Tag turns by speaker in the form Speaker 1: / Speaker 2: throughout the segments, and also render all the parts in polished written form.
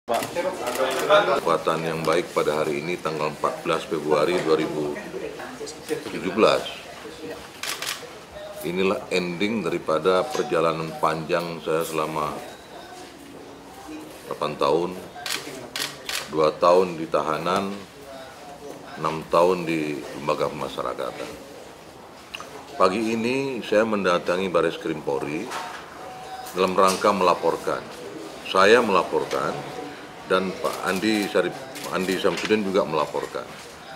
Speaker 1: Kesempatan yang baik pada hari ini tanggal 14 Februari 2017. Inilah ending daripada perjalanan panjang saya selama 8 tahun, 2 tahun di tahanan, 6 tahun di lembaga pemasyarakatan. Pagi ini saya mendatangi Baris Krim Polri dalam rangka melaporkan. Saya melaporkan dan Pak Andi Samsudin juga melaporkan.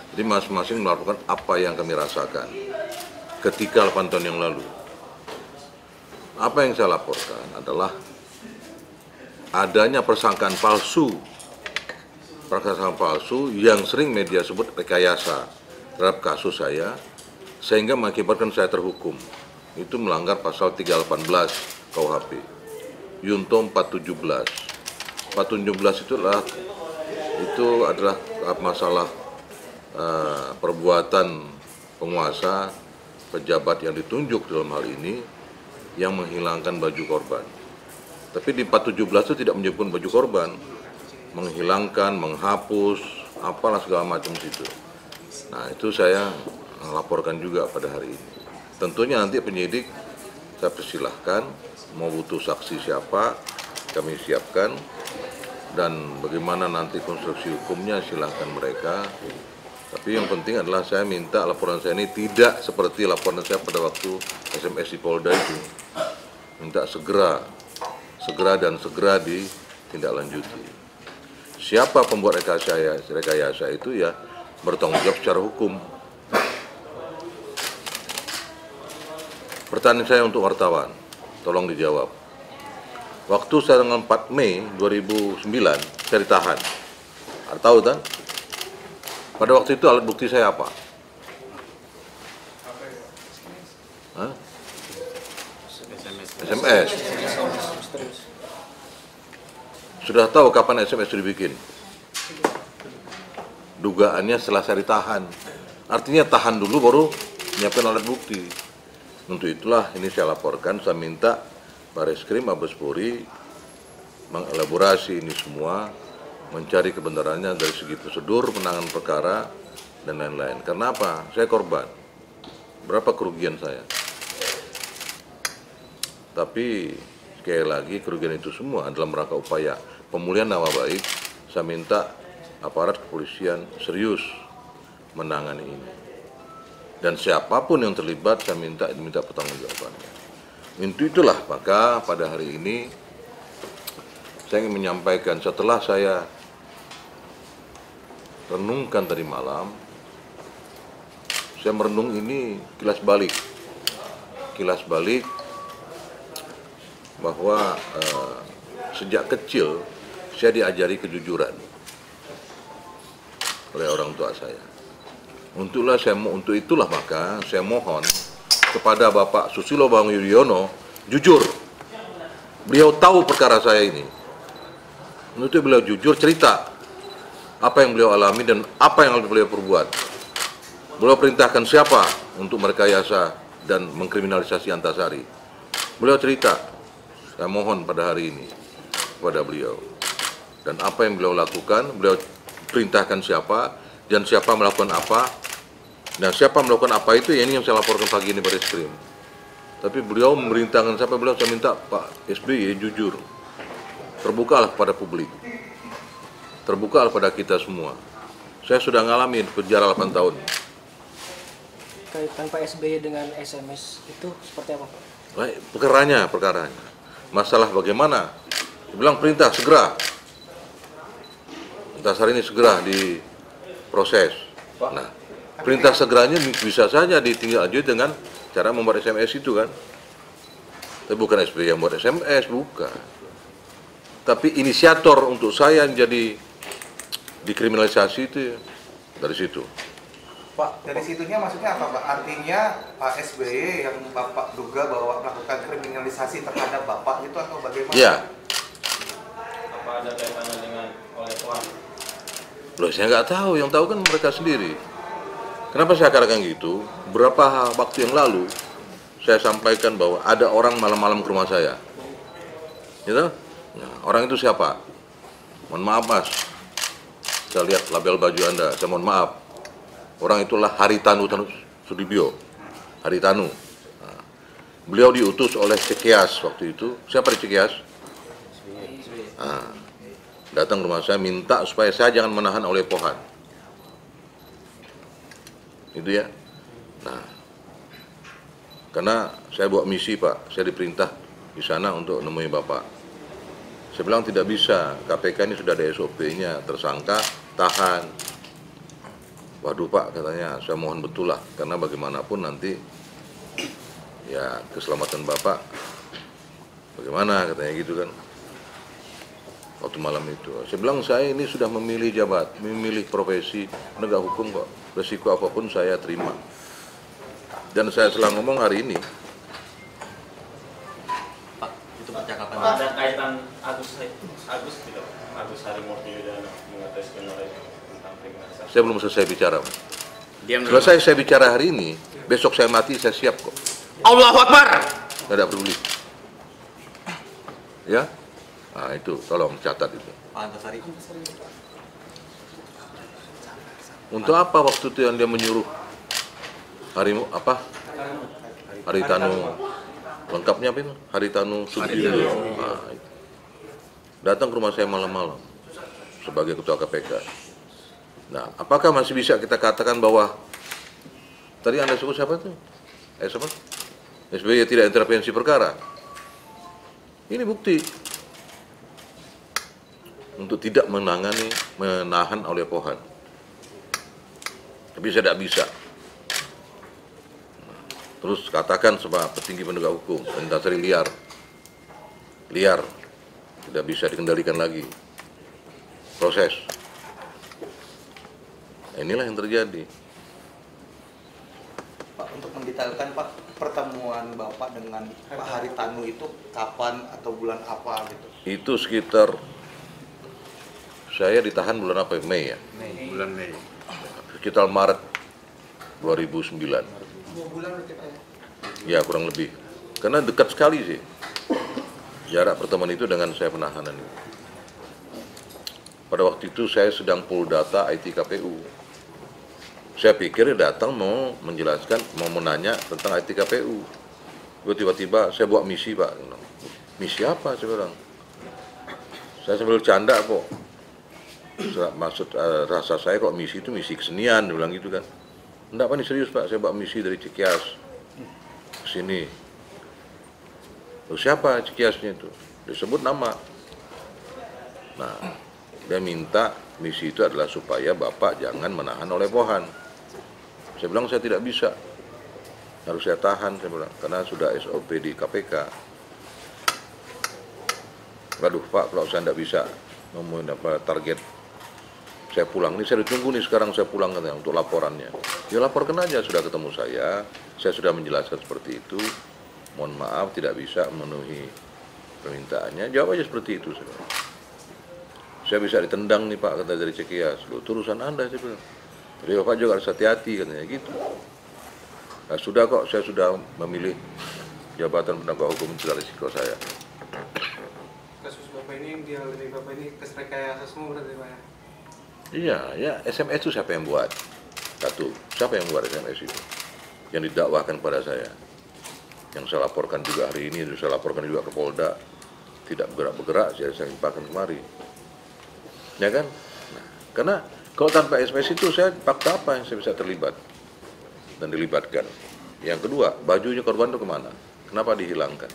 Speaker 1: Jadi masing-masing melaporkan apa yang kami rasakan ketika 8 tahun yang lalu. Apa yang saya laporkan adalah adanya persangkaan palsu yang sering media sebut rekayasa terhadap kasus saya, sehingga mengakibatkan saya terhukum. Itu melanggar pasal 318 KUHP, Yunto 417. 417 itu adalah masalah perbuatan penguasa pejabat yang ditunjuk dalam hal ini yang menghilangkan baju korban. Tapi di 417 itu tidak menyebut baju korban, menghilangkan, menghapus, apalah segala macam situ. Nah, itu saya laporkan juga pada hari ini. Tentunya nanti penyidik saya persilahkan, mau butuh saksi siapa kami siapkan, dan bagaimana nanti konstruksi hukumnya silahkan mereka. Tapi yang penting adalah saya minta laporan saya ini tidak seperti laporan saya pada waktu SMS di Polda itu. Minta segera ditindaklanjuti. Siapa pembuat rekayasa itu ya bertanggung jawab secara hukum. Pertanyaan saya untuk wartawan, tolong dijawab. Waktu saya tanggal 4 Mei 2009, saya ditahan. Ada tahu kan? Pada waktu itu alat bukti saya apa? Hah? SMS. Sudah tahu kapan SMS itu dibikin? Dugaannya setelah saya ditahan. Artinya tahan dulu baru menyiapkan alat bukti. Untuk itulah ini saya laporkan, saya minta Baris Krim, Mabes Polri mengelaborasi ini semua, mencari kebenarannya dari segi prosedur penanganan perkara dan lain-lain. Karena apa? Saya korban. Berapa kerugian saya? Tapi sekali lagi kerugian itu semua dalam rangka upaya pemulihan nama baik. Saya minta aparat kepolisian serius menangani ini. Dan siapapun yang terlibat saya minta pertanggungjawabannya. Untuk itulah maka pada hari ini saya ingin menyampaikan, setelah saya renungkan tadi malam, saya merenung ini kilas balik bahwa sejak kecil saya diajari kejujuran oleh orang tua saya. Untuk itulah maka saya mohon kepada Bapak Susilo Bambang Yudhoyono, jujur. Beliau tahu perkara saya ini. Untuk itu beliau jujur cerita apa yang beliau alami dan apa yang beliau perbuat. Beliau perintahkan siapa untuk merekayasa dan mengkriminalisasi Antasari. Beliau cerita. Saya mohon pada hari ini kepada beliau. Dan apa yang beliau lakukan, beliau perintahkan siapa dan siapa melakukan apa. Nah, siapa melakukan apa itu, ya ini yang saya laporkan pagi ini Baris Krim. Tapi beliau memerintahkan siapa, saya minta Pak SBY jujur. Terbukalah kepada publik. Terbukalah pada kita semua. Saya sudah ngalamin penjara 8 tahun.
Speaker 2: Kaitan Pak SBY dengan SMS itu seperti apa, Pak?
Speaker 1: Baik, perkaranya. Masalah bagaimana? Dia bilang perintah segera. Antasari ini segera diproses. Nah, perintah segeranya bisa saja ditindaklanjuti dengan cara membuat SMS itu kan. Tapi bukan SBY yang membuat SMS, bukan. Tapi inisiator untuk saya yang jadi dikriminalisasi itu dari situ.
Speaker 3: Pak, dari situnya maksudnya apa, Pak? Artinya Pak SBY yang Bapak duga bahwa melakukan kriminalisasi terhadap Bapak itu atau bagaimana?
Speaker 1: Iya.
Speaker 4: Apa ada kaitannya dengan oleh Tuhan?
Speaker 1: Loh, saya nggak tahu, yang tahu kan mereka sendiri. Kenapa saya katakan gitu? Berapa waktu yang lalu saya sampaikan bahwa ada orang malam-malam ke rumah saya. Gitu? Nah, orang itu siapa? Mohon maaf Mas, saya lihat label baju Anda, saya mohon maaf. Orang itulah Haritanu Sudibyo, Haritanu. Nah, beliau diutus oleh Cekias waktu itu. Siapa di Cekias? Nah, datang ke rumah saya minta supaya saya jangan menahan oleh Pohan. Itu ya. Nah, karena saya bawa misi Pak, saya diperintah di sana untuk nemui Bapak. Saya bilang tidak bisa, KPK ini sudah ada SOP-nya, tersangka, tahan. Waduh Pak, katanya, saya mohon betul lah, karena bagaimanapun nanti ya keselamatan Bapak, bagaimana katanya gitu kan. Waktu malam itu, saya bilang saya ini sudah memilih memilih profesi penegak hukum kok, resiko apapun saya terima. Dan saya selalu ngomong hari ini.
Speaker 5: Pak, itu percakapan.
Speaker 4: Ada kaitan Agus tidak? Agus Harimurti Yudhoyono mengetes generasi tentang kriminalisasi.
Speaker 1: Saya belum selesai bicara.
Speaker 5: Diam dulu.
Speaker 1: Selesai saya bicara hari ini, besok saya mati, saya siap kok.
Speaker 5: Allahu Akbar.
Speaker 1: Tidak peduli. Ya, nah itu tolong catat itu.
Speaker 5: Pak Antasari.
Speaker 1: Untuk apa waktu itu yang dia menyuruh Haritanu, lengkapnya apa itu? Haritanu Sudibyo. Nah, itu. Datang ke rumah saya malam-malam sebagai ketua KPK. Nah, apakah masih bisa kita katakan bahwa tadi Anda sebut siapa tuh? Siapa? SBY tidak intervensi perkara. Ini bukti untuk tidak menahan oleh Pohan. Tapi saya tidak bisa. Terus katakan sama petinggi penegak hukum, Antasari liar, tidak bisa dikendalikan lagi. Proses. Inilah yang terjadi.
Speaker 3: Pak, untuk mendetailkan Pak, pertemuan Bapak dengan Pak Haritanu itu kapan atau bulan apa gitu?
Speaker 1: Itu sekitar, saya ditahan bulan apa? Mei ya?
Speaker 5: Bulan Mei.
Speaker 1: Sekitar Maret 2009.
Speaker 2: 2 bulan berarti Pak ya?
Speaker 1: Ya kurang lebih. Karena dekat sekali sih jarak pertemuan itu dengan saya penahanan. Pada waktu itu saya sedang pull data IT KPU. Saya pikir datang mau menjelaskan, mau menanya tentang IT KPU. Tiba-tiba saya bawa misi Pak. Misi apa? Saya bilang. Saya sambil canda kok. Maksud rasa saya kok misi itu misi kesenian, dia bilang gitu kan. Enggak Pak, ini serius Pak, saya bawa misi dari Cekias ke sini. Loh, siapa Cekiasnya itu? Disebut nama. Nah, dia minta misi itu adalah supaya Bapak jangan menahan oleh Pohan. Saya bilang saya tidak bisa. Harus saya tahan, saya bilang, karena sudah SOP di KPK. Waduh Pak, kalau saya tidak bisa ngomongin apa target, saya pulang. Ini saya ditunggu nih sekarang, saya pulang katanya untuk laporannya. Ya laporkan aja, sudah ketemu saya sudah menjelaskan seperti itu. Mohon maaf tidak bisa memenuhi permintaannya. Jawab aja seperti itu. Saya bisa ditendang nih Pak, kata dari Cekias. Loh, itu urusan Anda, saya bilang. Jadi Bapak juga harus hati-hati katanya gitu. Nah, sudah kok, saya sudah memilih jabatan penegak hukum, itu risiko saya.
Speaker 6: Kasus Bapak ini, dia dari Bapak ini rekayasa semua berarti Pak ya?
Speaker 1: Iya, ya SMS itu siapa yang buat? Satu, siapa yang buat SMS itu? Yang didakwahkan pada saya. Yang saya laporkan juga hari ini, saya laporkan juga ke Polda. Tidak bergerak-bergerak, saya limpahkan kemari. Ya kan? Nah, karena kalau tanpa SMS itu, saya fakta apa yang saya bisa terlibat dan dilibatkan? Yang kedua, bajunya korban itu kemana? Kenapa dihilangkan?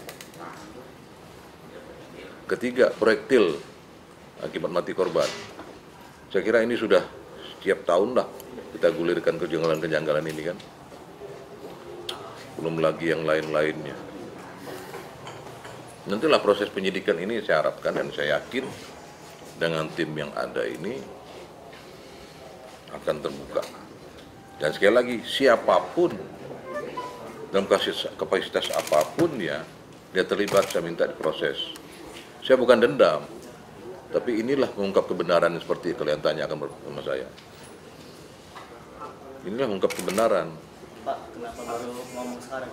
Speaker 1: Ketiga, proyektil akibat mati korban. Saya kira ini sudah setiap tahun lah kita gulirkan kejanggalan-kejanggalan ini kan. Belum lagi yang lain-lainnya. Nantilah proses penyidikan ini saya harapkan dan saya yakin dengan tim yang ada ini akan terbuka. Dan sekali lagi, siapapun dalam kapasitas apapun ya, dia terlibat, saya minta diproses. Saya bukan dendam. Tapi inilah mengungkap kebenaran seperti kalian tanyakan sama saya. Inilah mengungkap kebenaran.
Speaker 5: Pak, kenapa baru ngomong sekarang?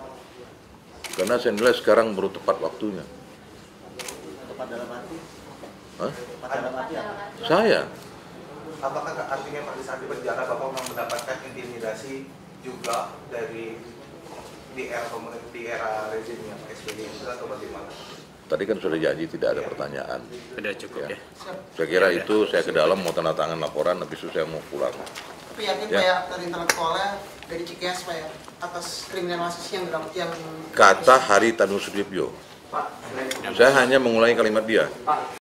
Speaker 1: Karena saya nilai sekarang baru tepat waktunya.
Speaker 5: Tepat dalam arti?
Speaker 1: Hah?
Speaker 5: Pak dalam arti apa?
Speaker 1: Saya.
Speaker 3: Apakah artinya pada saat di penjara Bapak memang mendapatkan intimidasi juga dari di era rezimnya Pak SBY itu atau bagaimana?
Speaker 1: Tadi kan sudah janji tidak ada pertanyaan.
Speaker 5: Sudah cukup ya.
Speaker 1: Saya kira itu saya ke dalam mau tanda tangan laporan, habis itu saya mau pulang.
Speaker 2: Tapi yakin
Speaker 1: Ya.
Speaker 2: Pak ya, dari intelektualnya dari Cikeas Pak ya, atas kriminalisasi yang
Speaker 1: Kata Hari Tanu Sudibyo. Saya hanya mengulangi kalimat dia.